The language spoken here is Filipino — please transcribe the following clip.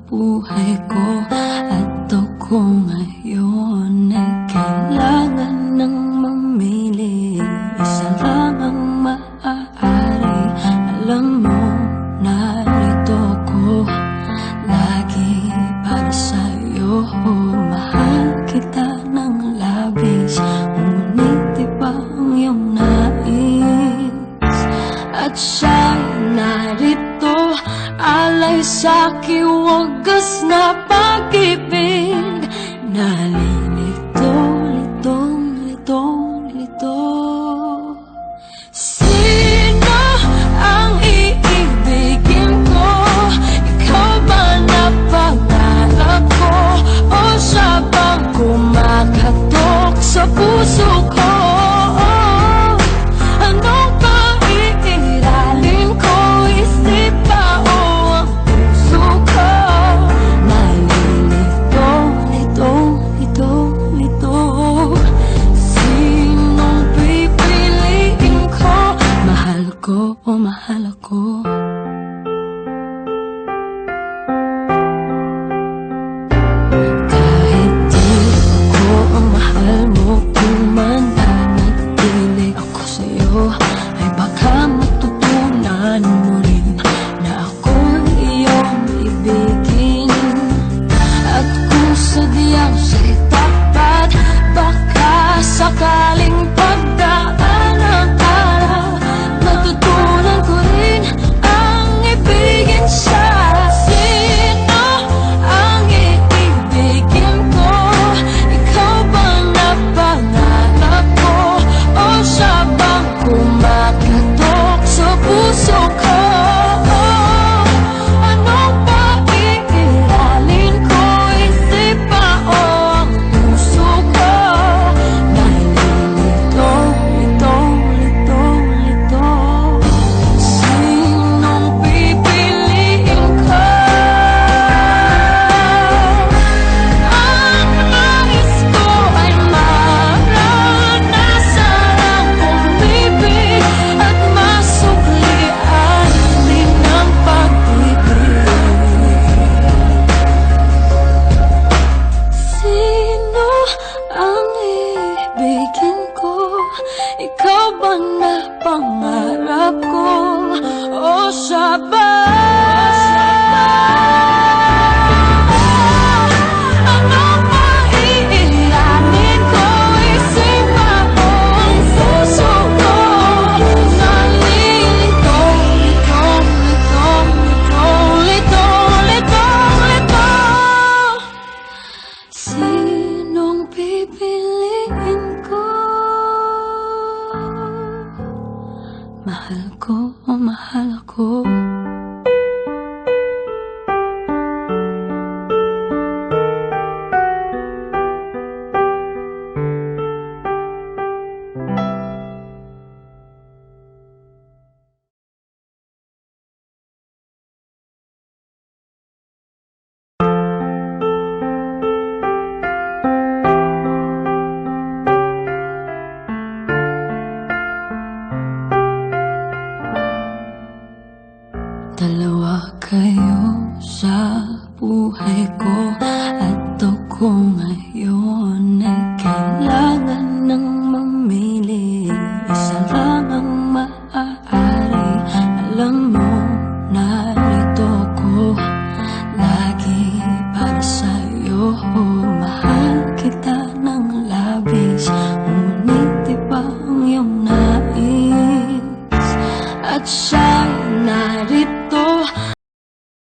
buhay ko. At ako ngayon ay kailangan ng mamili. Isa lang ang maaari. Alam mo, narito ko lagi para sa'yo. Mahal kita ng labis, ngunit iba ang iyong nais. At siya'y narito, alay sa'king wagas na pag-ibig. Nalilito, litong, litong, lito. Sino ang iibigin ko? Ikaw ba na pangarap ko? O siya bang kumakatok sa puso ko? Anong paiiralin ko? Isip ba o ang puso ko? Nalilito, lito, lito, lito. Sinong pipiliin ko? Mahal ko o mahal ako? Kahit di ako ang mahal mo, kung mananatili ako sa'yo, ay baka matutunan mo rin na ako'y iyong ibigin. At kung sadyang siya'y tapat, baka sakaling pagdaan ng araw, matutunan ko rin ang ibigin siya. Sino ang iibigin ko? Ikaw bang napangarap ko? O siya bang kumakatok sa puso ko? Anong paiiralin ko? Isip ba o ang puso ko? Nalilito, lito, lito, lito. Sinong pipiliin ko? Ang nais ko ay maranasan ang umibig at masukli ang himig ng pag-ibig. Sino ang ibigin ko? Ikaw ba na pangarap ko? O siya ba? Anong maiiralin ko? Isip ba o ang puso ko? Nalilito, lito, lito, lito, lito, lito. Sinong pipiliin ko? Mahal ko o mahal ako? Dalawa kayo sa buhay ko, at ako ngayon